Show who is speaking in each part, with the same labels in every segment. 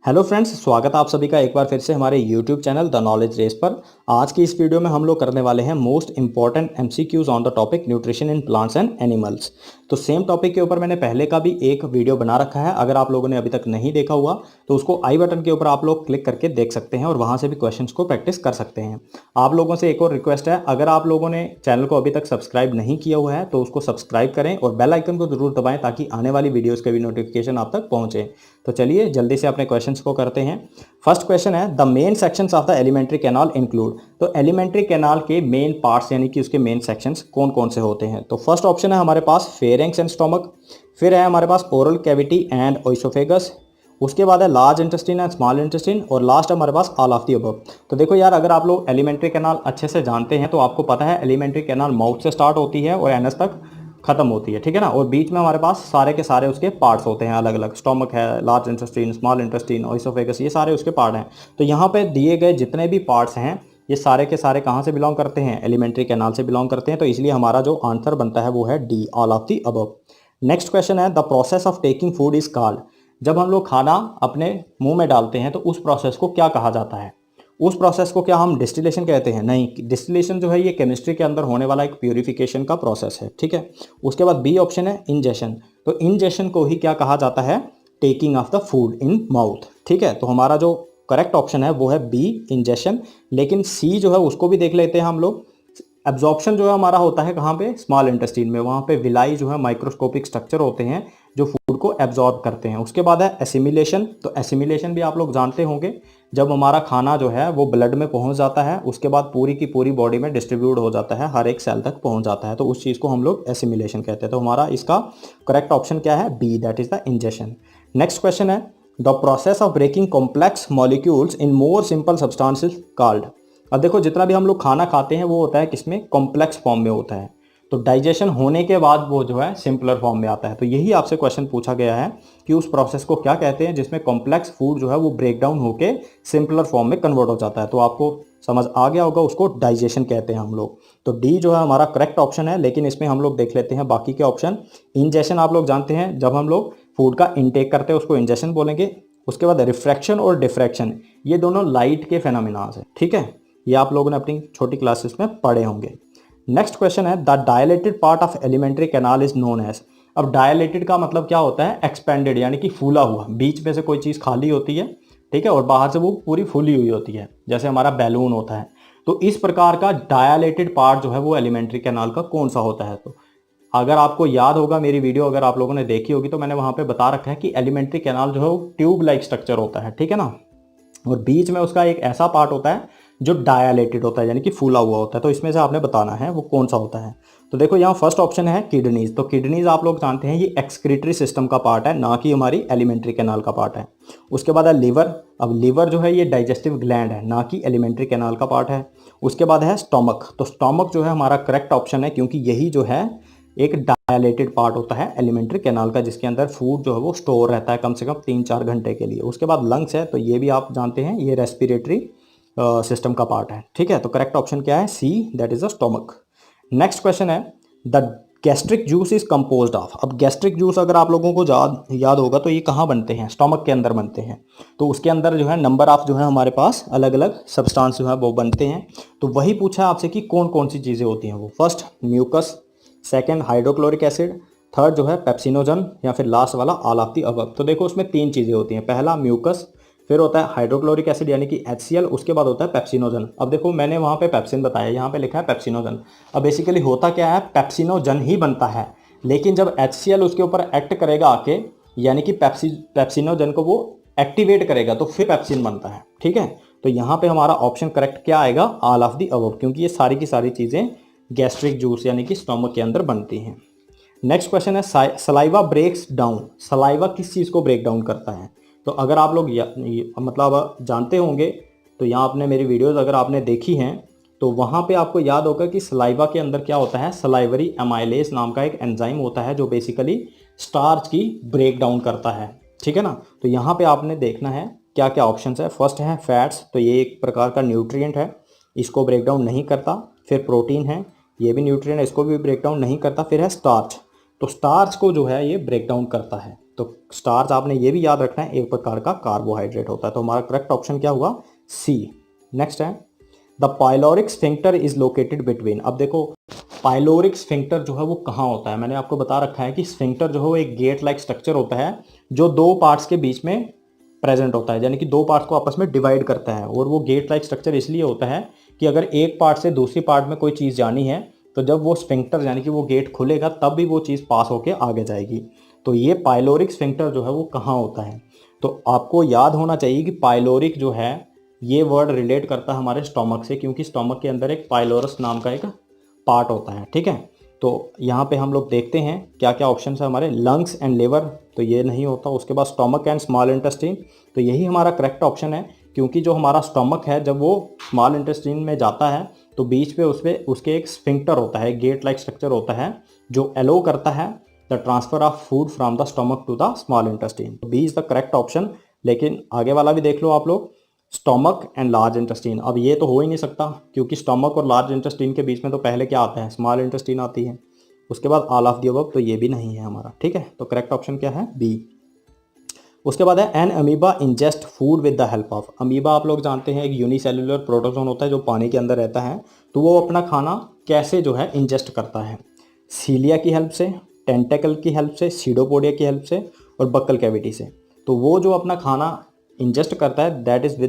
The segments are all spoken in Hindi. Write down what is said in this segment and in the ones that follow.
Speaker 1: हेलो फ्रेंड्स, स्वागत है आप सभी का एक बार फिर से हमारे YouTube channel the knowledge race पर। आज की इस वीडियो में हम लोग करने वाले हैं most important MCQs on the topic nutrition in plants and animals. तो सेम टॉपिक के ऊपर मैंने पहले का भी एक वीडियो बना रखा है। अगर आप लोगों ने अभी तक नहीं देखा हुआ तो उसको आई बटन के ऊपर आप लोग क्लिक करके देख सकते हैं और वहां से भी क्वेश्चंस को प्रैक्टिस कर सकते हैं। आप लोगों से एक और रिक्वेस्ट है, अगर आप लोगों ने चैनल को अभी तक सब्सक्राइब नहीं किया हुआ है तो उसको सब्सक्राइब करें और बेल आइकन को जरूर दबाएं ताकि आने वाली वीडियोज़ के भी नोटिफिकेशन आप तक पहुंचे। तो चलिए जल्दी से अपने क्वेश्चंस को करते हैं। फर्स्ट क्वेश्चन है, the main sections of the alimentary canal include. तो एलिमेंट्री कैनाल के मेन पार्ट्स यानी कि उसके मेन सेक्शंस कौन कौन से होते हैं। तो फर्स्ट ऑप्शन है हमारे पास फेरेंक्स एंड स्टोमक, फिर है हमारे पास ओरल कैविटी एंड ओइसोफेगस, उसके बाद है large intestine and small intestine, और लास्ट हमारे पास ऑल ऑफ द अबव। तो देखो यार, अगर आप लोग एलिमेंट्री कैनाल अच्छे से जानते हैं तो आपको पता है एलिमेंट्री कैनाल माउथ से स्टार्ट होती है और एनस तक खत्म होती है, ठीक है ना। और बीच में हमारे पास सारे के सारे उसके पार्ट्स होते हैं अलग अलग। स्टोमक है, large intestine, small intestine, oesophagus, ये सारे उसके पार्ट हैं। तो यहाँ पे दिए गए जितने भी पार्ट्स हैं ये सारे के सारे कहाँ से बिलोंग करते हैं, एलिमेंट्री कैनाल से बिलोंग करते हैं। तो इसलिए हमारा जो आंसर बनता है वो है D, all of the above. Next question है, the process of taking food is called. जब हम लोग खाना अपने मुंह में डालते हैं तो उस प्रोसेस को क्या कहा जाता है। उस प्रोसेस को क्या हम डिस्टिलेशन कहते हैं? नहीं, डिस्टिलेशन जो है ये केमिस्ट्री के अंदर होने वाला एक प्यूरिफिकेशन का प्रोसेस है, ठीक है। उसके बाद बी ऑप्शन है इंजेशन। तो इंजेशन को ही क्या कहा जाता है? Taking of the food in mouth, ठीक है। तो हमारा जो करेक्ट ऑप्शन है वो है बी, इंजेशन। लेकिन सी जो है उसको भी देख लेते हैं हम लोग। एब्जॉर्प्शन जो है हमारा होता है कहाँ पे? स्मॉल इंटेस्टाइन में। वहाँ पे विलाई जो है माइक्रोस्कोपिक स्ट्रक्चर होते हैं जो फूड को एब्जॉर्ब करते हैं। उसके बाद है एसिमिलेशन। तो एसिमिलेशन भी आप लोग जानते होंगे, जब हमारा खाना जो है वो ब्लड में पहुंच जाता है उसके बाद पूरी की पूरी बॉडी में डिस्ट्रीब्यूट हो जाता है, हर एक सेल तक पहुंच जाता है, तो उस चीज़ को हम लोग एसिमिलेशन कहते हैं। तो हमारा इसका करेक्ट ऑप्शन क्या है? B, that is the ingestion. Next question है, the process of breaking complex molecules in more simple substances called. अब देखो, जितना भी हम लोग खाना खाते हैं वो होता है किसमें? कॉम्प्लेक्स फॉर्म में होता है। तो डाइजेशन होने के बाद वो जो है सिंपलर फॉर्म में आता है। तो यही आपसे क्वेश्चन पूछा गया है कि उस प्रोसेस को क्या कहते हैं जिसमें कॉम्प्लेक्स फूड जो है वो ब्रेक डाउन होके सिंपलर फॉर्म में कन्वर्ट हो जाता है। तो आपको समझ आ गया होगा, उसको डाइजेशन कहते हैं हम लोग। तो डी जो है हमारा करेक्ट ऑप्शन है। लेकिन इसमें हम लोग देख लेते हैं बाकी के ऑप्शन। इंजेशन आप लोग जानते हैं, जब हम लोग फूड का इनटेक करते हैं उसको इंजेशन बोलेंगे। उसके बाद रिफ्रैक्शन और डिफ्रैक्शन, ये दोनों लाइट के फेनोमेनास है, ठीक है। ये आप लोगों ने अपनी छोटी क्लासेस में पढ़े होंगे। नेक्स्ट क्वेश्चन है, the dilated part of elementary canal is known as. अब डायलेटेड का मतलब क्या होता है? एक्सपेंडेड, यानी कि फूला हुआ। बीच में से कोई चीज़ खाली होती है, ठीक है, और बाहर से वो पूरी फूली हुई होती है, जैसे हमारा बैलून होता है। तो इस प्रकार का डायलेटेड पार्ट जो है वो एलिमेंट्री कैनाल का कौन सा होता है? तो अगर आपको याद होगा, मेरी वीडियो अगर आप लोगों ने देखी होगी तो मैंने वहां पे बता रखा है कि एलिमेंट्री कैनाल जो है वो ट्यूब लाइक स्ट्रक्चर होता है, ठीक है ना। और बीच में उसका एक ऐसा पार्ट होता है जो डायलेटेड होता है, यानी कि फूला हुआ होता है। तो इसमें से आपने बताना है वो कौन सा होता है। तो देखो, यहाँ फर्स्ट ऑप्शन है किडनीज। तो किडनीज आप लोग जानते हैं ये एक्सक्रीटरी सिस्टम का पार्ट है, ना कि हमारी एलिमेंट्री कैनाल का पार्ट है। उसके बाद है लिवर। अब लिवर जो है ये डाइजेस्टिव ग्लैंड है, ना कि एलिमेंट्री कैनाल का पार्ट है। उसके बाद है स्टोमक। तो स्टोमक जो है हमारा करेक्ट ऑप्शन है, क्योंकि यही जो है एक डायलेटेड पार्ट होता है एलिमेंट्री कैनाल का, जिसके अंदर फूड जो है वो स्टोर रहता है कम से कम 3-4 घंटे के लिए। उसके बाद लंग्स है, तो ये भी आप जानते हैं ये रेस्पिरेटरी सिस्टम का पार्ट है, ठीक है। तो करेक्ट ऑप्शन क्या है? C, that is the stomach. Next question है, the gastric juice is composed of. अब गैस्ट्रिक जूस अगर आप लोगों को याद होगा तो ये कहाँ बनते हैं? स्टोमक के अंदर बनते हैं। तो उसके अंदर जो है नंबर ऑफ जो है हमारे पास अलग अलग सब्सटेंस जो है वो बनते हैं। तो वही पूछा है आपसे कि कौन कौन सी चीज़ें होती हैं वो। First mucus, second hydrochloric acid, third जो है पेप्सिनोजन, या फिर लास्ट वाला ऑल ऑफ द अबव। तो देखो, उसमें 3 चीज़ें होती हैं। पहला म्यूकस, फिर होता है हाइड्रोक्लोरिक एसिड यानी कि HCl, उसके बाद होता है पेप्सिनोजन। अब देखो, मैंने वहाँ पे पेप्सिन बताया, यहाँ पे लिखा है पेप्सिनोजन। अब बेसिकली होता क्या है? पेप्सिनोजन ही बनता है, लेकिन जब HCl उसके ऊपर एक्ट करेगा आके, यानी कि पेप्सिनोजन को वो एक्टिवेट करेगा, तो फिर पेप्सिन बनता है, ठीक है। तो यहाँ पे हमारा ऑप्शन करेक्ट क्या आएगा? ऑल ऑफ द अबव, क्योंकि ये सारी की सारी चीज़ें गैस्ट्रिक जूस यानी कि स्टोमक के अंदर बनती हैं। नेक्स्ट क्वेश्चन है, सलाइवा ब्रेक्स डाउन। सलाइवा किस चीज़ को ब्रेक डाउन करता है? तो अगर आप लोग मतलब जानते होंगे तो यहाँ आपने मेरी वीडियोस अगर आपने देखी हैं तो वहाँ पे आपको याद होगा कि सलाइवा के अंदर क्या होता है? सलाइवरी एमाइलेज नाम का एक एंजाइम होता है जो बेसिकली स्टार्च की ब्रेक डाउन करता है, ठीक है ना। तो यहाँ पे आपने देखना है क्या क्या ऑप्शन है। फर्स्ट है फैट्स, तो ये एक प्रकार का न्यूट्रिएंट है, इसको ब्रेक डाउन नहीं करता। फिर प्रोटीन है, ये भी न्यूट्रिएंट है, इसको भी ब्रेक डाउन नहीं करता। फिर है स्टार्च, तो स्टार्च को जो है ये ब्रेक डाउन करता है, तो स्टार्च आपने ये भी याद रखना है एक प्रकार का कार्बोहाइड्रेट होता है। तो हमारा करेक्ट ऑप्शन क्या हुआ? सी। नेक्स्ट है the pyloric sphincter is located between. अब देखो पाइलोरिक स्फिंक्टर जो है वो कहाँ होता है, मैंने आपको बता रखा है कि स्फिंक्टर जो है वो एक गेट लाइक स्ट्रक्चर होता है जो दो पार्ट्स के बीच में प्रेजेंट होता है, यानी कि दो पार्ट्स को आपस में डिवाइड करता है। और वो गेट लाइक स्ट्रक्चर इसलिए होता है कि अगर एक पार्ट से दूसरी पार्ट में कोई चीज़ जानी है तो जब वो स्फिंक्टर यानी कि वो गेट खुलेगा तब भी वो चीज़ पास होके आगे जाएगी। तो ये पाइलोरिक स्फिंक्टर जो है वो कहाँ होता है? तो आपको याद होना चाहिए कि पाइलोरिक जो है ये वर्ड रिलेट करता है हमारे स्टोमक से, क्योंकि स्टोमक के अंदर एक पाइलोरस नाम का एक पार्ट होता है। ठीक है, तो यहाँ पे हम लोग देखते हैं क्या क्या ऑप्शन है हमारे। लंग्स एंड लिवर, तो ये नहीं होता। उसके बाद स्टोमक एंड स्मॉल इंटेस्टाइन, तो यही हमारा करेक्ट ऑप्शन है, क्योंकि जो हमारा स्टोमक है जब वो स्मॉल इंटेस्टाइन में जाता है तो बीच पे उसके एक स्फिंक्टर होता है, गेट लाइक स्ट्रक्चर होता है जो अलो करता है the transfer of food from the stomach to the small intestine. B is the correct option. लेकिन आगे वाला भी देख लो आप लोग, स्टोमक एंड लार्ज इंटेस्टाइन। अब ये तो हो ही नहीं सकता, क्योंकि स्टोमक और लार्ज इंटेस्टाइन के बीच में तो पहले क्या आता है? स्मॉल इंटेस्टाइन आती है। उसके बाद ऑल ऑफ द अबव, तो ये भी नहीं है हमारा। ठीक है, तो करेक्ट ऑप्शन क्या है? बी। उसके बाद है an amoeba ingest food with the help of. Amoeba आप लोग जानते हैं एक यूनिसेल्युलर प्रोटोजोन होता है जो पानी के अंदर रहता है। तो वो अपना खाना कैसे जो है इंजेस्ट करता है? सीलिया की हेल्प से, टेंटेकल की हेल्प से, सीडोपोडिया की हेल्प से और बक्कल कैविटी से। तो वो जो अपना खाना इंजेस्ट करता है that is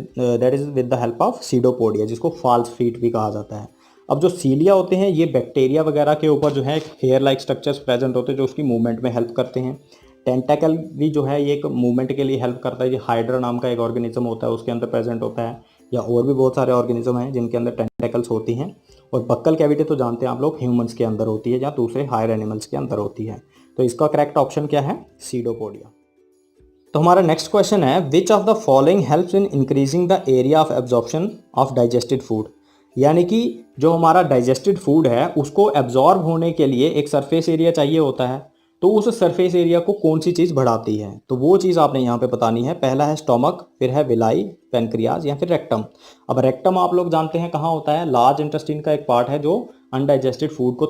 Speaker 1: with the help of pseudopodia, जिसको फॉल्स फीट भी कहा जाता है। अब जो सीलिया होते हैं ये बैक्टीरिया वगैरह के ऊपर जो है हेयर लाइक स्ट्रक्चर्स प्रेजेंट होते हैं जो उसकी मूवमेंट में हेल्प करते हैं। टेंटेकल भी जो है ये एक मूवमेंट के लिए हेल्प करता है। ये हाइड्रा नाम का एक ऑर्गेनिज्म होता है उसके अंदर प्रेजेंट होता है, या और भी बहुत सारे ऑर्गेनिज्म हैं जिनके अंदर टेंटेकल्स होती हैं। और बक्कल कैविटी तो जानते हैं आप लोग ह्यूमंस के अंदर होती है या दूसरे हायर एनिमल्स के अंदर होती है। तो इसका करेक्ट ऑप्शन क्या है? सीडोपोडिया। तो हमारा नेक्स्ट क्वेश्चन है which of the following helps in increasing the area of absorption of digested food. यानी कि जो हमारा डाइजेस्टेड फूड है उसको एब्जॉर्ब होने के लिए एक सरफेस एरिया चाहिए होता है। तो उस सरफेस एरिया को कौन सी चीज़ बढ़ाती है? तो वो चीज़ आपने यहाँ पे बतानी है। पहला है स्टोमक, फिर है विलाई, पेनक्रियाज या फिर रेक्टम। अब रेक्टम आप लोग जानते हैं कहाँ होता है? लार्ज इंटेस्टाइन का एक पार्ट है जो अनडाइजेस्टेड फूड को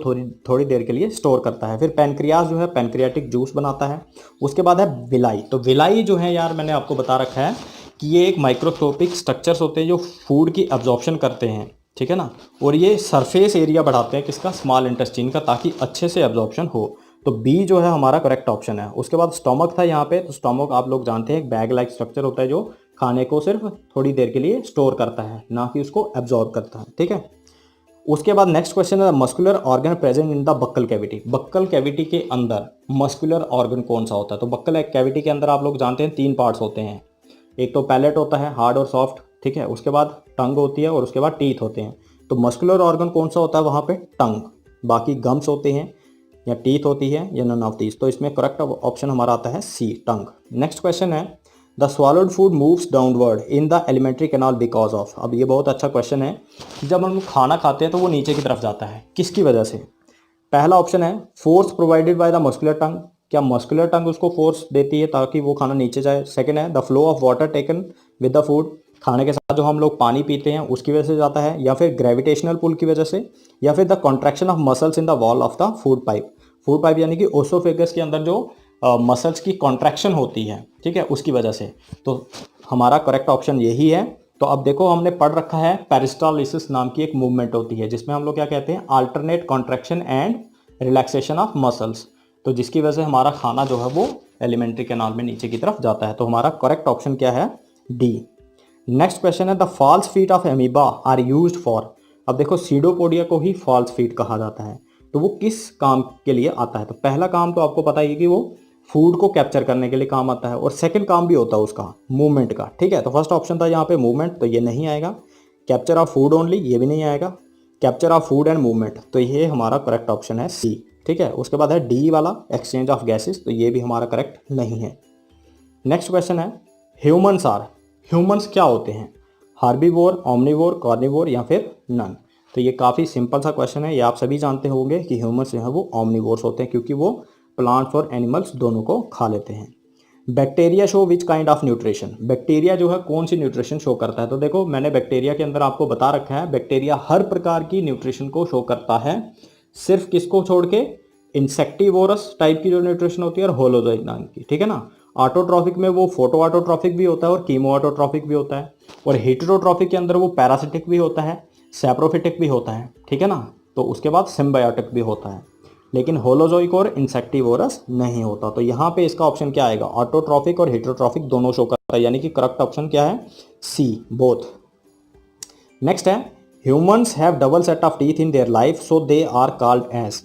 Speaker 1: थोड़ी देर के लिए स्टोर करता है। फिर पेनक्रियाज जो है पेनक्रियाटिक जूस बनाता है। उसके बाद है विलाई। तो विलाई जो है यार मैंने आपको बता रखा है कि ये एक माइक्रोस्कोपिक स्ट्रक्चर्स होते हैं जो फूड की एब्जॉर्प्शन करते हैं। ठीक है ना, और ये सरफेस एरिया बढ़ाते हैं किसका? स्मॉल इंटेस्टाइन का, ताकि अच्छे से एब्जॉर्प्शन हो। तो बी जो है हमारा करेक्ट ऑप्शन है। उसके बाद स्टोमक था यहाँ पे। तो स्टोमक आप लोग जानते हैं एक बैग लाइक स्ट्रक्चर होता है जो खाने को सिर्फ थोड़ी देर के लिए स्टोर करता है, ना कि उसको एब्जॉर्ब करता है। ठीक है, उसके बाद नेक्स्ट क्वेश्चन है muscular organ present in the buccal cavity. Buccal cavity के अंदर मस्कुलर ऑर्गन कौन सा होता है? तो बक्कल कैविटी के अंदर आप लोग जानते हैं 3 पार्ट्स होते हैं। एक तो पैलेट होता है हार्ड और सॉफ्ट, ठीक है, उसके बाद टंग होती है और उसके बाद टीथ होते हैं। तो मस्कुलर ऑर्गन कौन सा होता है वहाँ पे? टंग। बाकी गम्स होते हैं या टीथ होती है या नन ऑफ दीज। तो इसमें करेक्ट ऑप्शन हमारा आता है सी, टंग। नेक्स्ट क्वेश्चन है the swallowed food moves downward in the alimentary canal because of. अब ये बहुत अच्छा क्वेश्चन है। जब हम खाना खाते हैं तो वो नीचे की तरफ जाता है, किसकी वजह से? पहला ऑप्शन है force provided by the muscular tongue. क्या मस्कुलर टंग उसको फोर्स देती है ताकि वो खाना नीचे जाए? सेकंड है the flow of water taken with the food. खाने के साथ जो हम लोग पानी पीते हैं उसकी वजह से जाता है, या फिर ग्रेविटेशनल पुल की वजह से, या फिर the contraction of muscles in the wall of the food pipe. Food pipe यानी कि ओसोफेगस के अंदर जो मसल्स की कॉन्ट्रैक्शन होती है, ठीक है, उसकी वजह से। तो हमारा करेक्ट ऑप्शन यही है। तो अब देखो हमने पढ़ रखा है पेरिस्टालिसिस नाम की एक मूवमेंट होती है जिसमें हम लोग क्या कहते हैं? Alternate contraction and relaxation of muscles. तो जिसकी वजह से हमारा खाना जो है वो एलिमेंट्री कैनाल में नीचे की तरफ जाता है। तो हमारा करेक्ट ऑप्शन क्या है? डी। नेक्स्ट क्वेश्चन है the false feet of amoeba are used for. अब देखो सीडोपोडिया को ही फॉल्स फीट कहा जाता है, तो वो किस काम के लिए आता है? तो पहला काम तो आपको पता ही है कि वो फूड को कैप्चर करने के लिए काम आता है, और सेकंड काम भी होता है उसका मूवमेंट का। ठीक है, तो फर्स्ट ऑप्शन था यहाँ पे मूवमेंट, तो ये नहीं आएगा। कैप्चर ऑफ फूड ओनली, ये भी नहीं आएगा। Capture of food and movement, तो ये हमारा करेक्ट ऑप्शन है सी। ठीक है, उसके बाद है डी वाला एक्सचेंज ऑफ गैसेस, तो ये भी हमारा करेक्ट नहीं है। नेक्स्ट क्वेश्चन है ह्यूमंस आर। ह्यूमंस क्या होते हैं? हार्बीवोर, ओमनीवोर, कॉर्निवोर या फिर नन। तो ये काफ़ी सिंपल सा क्वेश्चन है। ये आप सभी जानते होंगे कि ह्यूमंस जो है वो ओमनीवोर्स होते हैं, क्योंकि वो प्लांट्स और एनिमल्स दोनों को खा लेते हैं। Bacteria show which kind of nutrition. Bacteria जो है कौन सी न्यूट्रिशन शो करता है? तो देखो मैंने बैक्टीरिया के अंदर आपको बता रखा है बैक्टीरिया हर प्रकार की न्यूट्रिशन को शो करता है, सिर्फ किसको छोड़ के? इंसेक्टिवोरस टाइप की जो न्यूट्रिशन होती है और होलोजोइक नाम की, ठीक है ना। ऑटोट्रॉफिक में वो फोटो ऑटोट्रॉफिक भी होता है और कीमो ऑटोट्रॉफिक भी होता है, और हेटेरोट्रॉफिक के अंदर वो पैरासिटिक भी होता है, सैप्रोफिटिक भी होता है, ठीक है ना। तो उसके बाद सिम्बायोटिक भी होता है, लेकिन होलोजोइक और इंसेक्टिवोरस नहीं होता। तो यहाँ पे इसका ऑप्शन क्या आएगा, ऑटोट्रॉफिक और हेटेरोट्रॉफिक दोनों शो करता है, यानी कि करेक्ट ऑप्शन क्या है, सी, बोथ। नेक्स्ट है, humans have double set of teeth in their life so they are called as.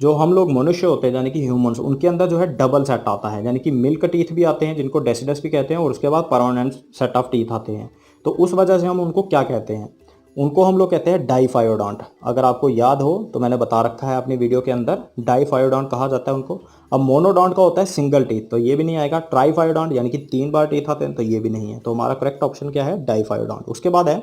Speaker 1: जो हम लोग मनुष्य होते हैं यानी कि ह्यूमंस, उनके अंदर जो है डबल सेट आता है, यानी कि मिल्क टीथ भी आते हैं जिनको डेसिडस भी कहते हैं, और उसके बाद परमानेंट सेट ऑफ टीथ आते हैं। तो उस वजह से हम उनको क्या कहते हैं, उनको हम लोग कहते हैं डाइफायोडॉन्ट। अगर आपको याद हो तो मैंने बता रखा है अपनी वीडियो के अंदर, डाइफायोडॉन्ट कहा जाता है उनको। अब मोनोडॉन्ट का होता है सिंगल टीथ, तो ये भी नहीं आएगा। ट्राइफायोडॉन्ट यानी कि 3 बार टीथ आते हैं, तो ये भी नहीं है। तो हमारा करेक्ट ऑप्शन क्या है, डाइफायोडॉन्ट। उसके बाद है,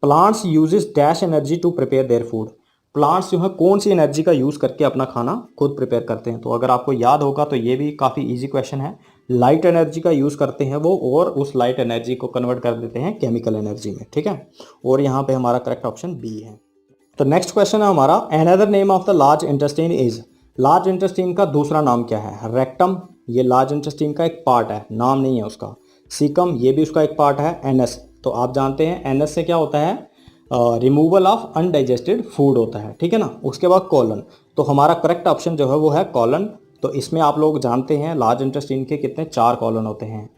Speaker 1: plants uses dash energy to prepare their food. Plants जो है कौन सी एनर्जी का यूज़ करके अपना खाना खुद प्रिपेयर करते हैं। तो अगर आपको याद होगा तो ये भी काफ़ी इजी क्वेश्चन है। लाइट एनर्जी का यूज़ करते हैं वो, और उस लाइट एनर्जी को कन्वर्ट कर देते हैं केमिकल एनर्जी में, ठीक है। और यहाँ पे हमारा करेक्ट ऑप्शन बी है। तो नेक्स्ट क्वेश्चन है हमारा, another name of the large intestine is. Large intestine का दूसरा नाम क्या है, रेक्टम, ये लार्ज इंटेस्टाइन का एक पार्ट है, नाम नहीं है उसका। सीकम, ये भी उसका एक पार्ट है। एनस, तो आप जानते हैं एनस से क्या होता है, रिमूवल ऑफ अनडाइजेस्टेड फूड होता है, ठीक है ना। उसके बाद कॉलन, तो हमारा करेक्ट ऑप्शन जो है वो है कॉलन। तो इसमें आप लोग जानते हैं लार्ज इंटेस्टाइन के कितने 4 कॉलन होते हैं,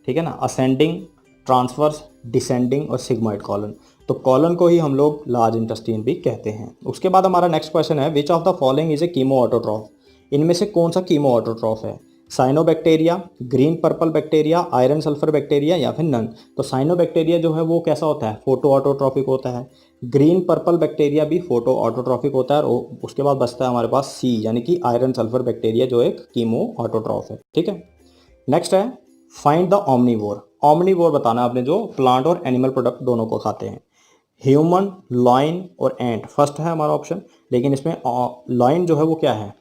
Speaker 1: ठीक है ना, असेंडिंग, ट्रांसवर्स, डिसेंडिंग और सिग्मॉइड कॉलन। तो कॉलन को ही हम लोग लार्ज इंटेस्टाइन भी कहते हैं। उसके बाद हमारा नेक्स्ट क्वेश्चन है, which of the following is a chemo autotroph. इनमें से कौन सा कीमो ऑटोट्रॉफ है, cyanobacteria, green purple bacteria, iron sulphur bacteria या फिर नन। तो साइनोबैक्टीरिया जो है वो कैसा होता है, फोटो ऑटोट्रॉफिक होता है। ग्रीन पर्पल बैक्टीरिया भी फोटो ऑटोट्रॉफिक होता है। और उसके बाद बचता है हमारे पास सी, यानी कि आयरन सल्फर बैक्टीरिया जो एक कीमो ऑटोट्रॉफ है, ठीक है। नेक्स्ट है, फाइंड द ओमनीवोर। ओमनीवोर बताना आपने जो प्लांट और एनिमल प्रोडक्ट दोनों को खाते हैं। ह्यूमन, लॉइन और एंट फर्स्ट है हमारा ऑप्शन, लेकिन इसमें लॉइन जो है वो क्या है,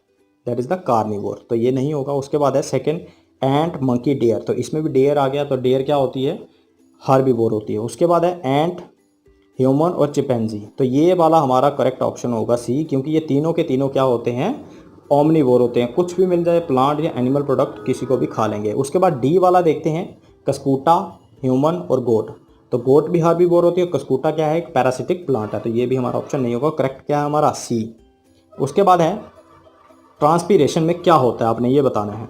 Speaker 1: दैट इज द कार्निवोर, तो ये नहीं होगा। उसके बाद है सेकंड, एंट, मंकी, डियर, तो इसमें भी डियर आ गया। तो डियर क्या होती है, हार्बीवोर होती है। उसके बाद है एंट, ह्यूमन और चिंपैंजी, तो ये वाला हमारा करेक्ट ऑप्शन होगा सी, क्योंकि ये तीनों के तीनों क्या होते हैं, ओमनीवोर होते हैं। कुछ भी मिल जाए प्लांट या एनिमल प्रोडक्ट किसी को भी खा लेंगे। उसके बाद डी वाला देखते हैं, कस्कूटा, ह्यूमन और गोट। तो गोट भी हार्बीवोर होती है, कस्कूटा क्या है, एक पैरासिटिक प्लांट है, तो ये भी हमारा ऑप्शन नहीं होगा। करेक्ट क्या है हमारा, सी। उसके बाद है, ट्रांसपीरेशन में क्या होता है आपने ये बताना है।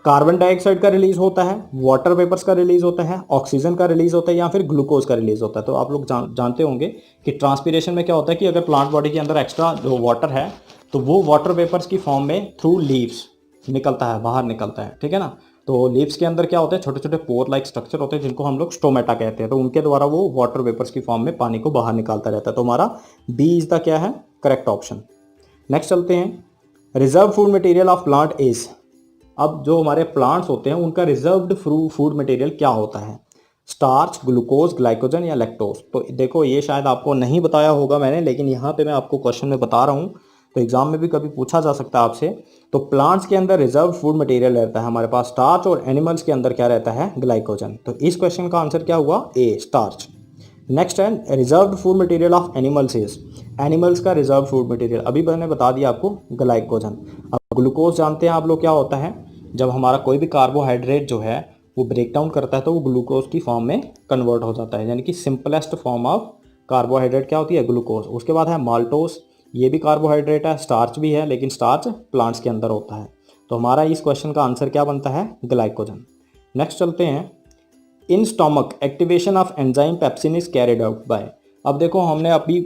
Speaker 1: कार्बन डाइऑक्साइड का रिलीज होता है, वाटर वेपर्स का रिलीज होता है, ऑक्सीजन का रिलीज होता है या फिर ग्लूकोज का रिलीज होता है। तो आप लोग जानते होंगे कि ट्रांसपीरेशन में क्या होता है कि अगर प्लांट बॉडी के अंदर एक्स्ट्रा जो वाटर है तो वो वाटर वेपर्स की फॉर्म में थ्रू लीव्स निकलता है, बाहर निकलता है, ठीक है ना। तो लीव्स के अंदर क्या होते हैं, छोटे छोटे पोर लाइक स्ट्रक्चर होते हैं जिनको हम लोग स्टोमेटा कहते हैं। तो उनके द्वारा वो वाटर वेपर्स की फॉर्म में पानी को बाहर निकालता रहता है। तो हमारा बी इज द क्या है, करेक्ट ऑप्शन। नेक्स्ट चलते हैं, reserve food material of plant is. अब जो हमारे प्लांट्स होते हैं उनका रिजर्व्ड फूड मटेरियल क्या होता है, स्टार्च, ग्लूकोज, ग्लाइकोजन या लैक्टोज। तो देखो ये शायद आपको नहीं बताया होगा मैंने, लेकिन यहाँ पे मैं आपको क्वेश्चन में बता रहा हूँ, तो एग्जाम में भी कभी पूछा जा सकता है आपसे। तो प्लांट्स के अंदर रिजर्व फूड मटेरियल रहता है हमारे पास स्टार्च, और एनिमल्स के अंदर क्या रहता है, ग्लाइकोजन। तो इस क्वेश्चन का आंसर क्या हुआ, ए, स्टार्च। नेक्स्ट है, reserved food material of animals is. Animals का रिजर्व फूड मटेरियल अभी मैंने बता दिया आपको, ग्लाइकोजन। अब ग्लूकोज जानते हैं आप लोग क्या होता है, जब हमारा कोई भी कार्बोहाइड्रेट जो है वो ब्रेक डाउन करता है तो वो ग्लूकोज की फॉर्म में कन्वर्ट हो जाता है, यानी कि सिंपलेस्ट फॉर्म ऑफ कार्बोहाइड्रेट क्या होती है, ग्लूकोज। उसके बाद है माल्टोस, ये भी कार्बोहाइड्रेट है, स्टार्च भी है, लेकिन स्टार्च प्लांट्स के अंदर होता है। तो हमारा इस क्वेश्चन का आंसर क्या बनता है, ग्लाइकोजन। नेक्स्ट चलते हैं, in stomach activation of enzyme pepsin is carried out by. अब देखो हमने अभी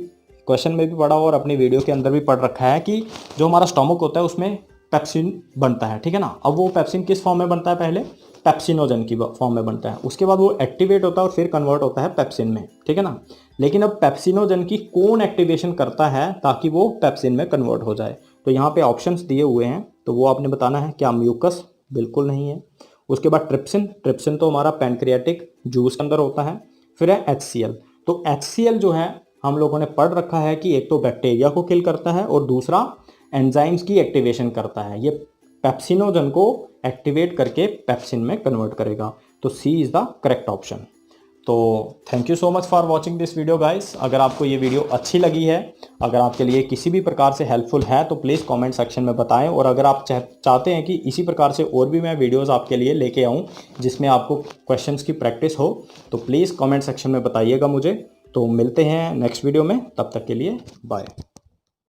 Speaker 1: क्वेश्चन में भी पढ़ा और अपनी वीडियो के अंदर भी पढ़ रखा है कि जो हमारा स्टोमक होता है उसमें पेप्सिन बनता है, ठीक है ना। अब वो पेप्सिन किस फॉर्म में बनता है, पहले पेप्सिनोजन की फॉर्म में बनता है, उसके बाद वो एक्टिवेट होता है और फिर कन्वर्ट होता है पेप्सिन में, ठीक है ना। लेकिन अब पेप्सिनोजन की कौन एक्टिवेशन करता है ताकि वो पेप्सिन में कन्वर्ट हो जाए। तो यहाँ पे ऑप्शंस दिए हुए हैं, तो वो आपने बताना है। क्या म्यूकस, बिल्कुल नहीं है। उसके बाद ट्रिप्सिन, ट्रिप्सिन तो हमारा पैनक्रियाटिक जूस के अंदर होता है। फिर है HCl, तो HCl जो है हम लोगों ने पढ़ रखा है कि एक तो बैक्टीरिया को किल करता है और दूसरा एंजाइम्स की एक्टिवेशन करता है। ये पेप्सिनोजन को एक्टिवेट करके पेप्सिन में कन्वर्ट करेगा। तो सी इज द करेक्ट ऑप्शन। तो thank you so much for watching this video guys. अगर आपको ये वीडियो अच्छी लगी है, अगर आपके लिए किसी भी प्रकार से हेल्पफुल है तो प्लीज़ कमेंट सेक्शन में बताएं। और अगर आप चाहते हैं कि इसी प्रकार से और भी मैं वीडियोस आपके लिए लेके आऊं जिसमें आपको क्वेश्चंस की प्रैक्टिस हो, तो प्लीज़ कमेंट सेक्शन में बताइएगा मुझे। तो मिलते हैं नेक्स्ट वीडियो में, तब तक के लिए बाय।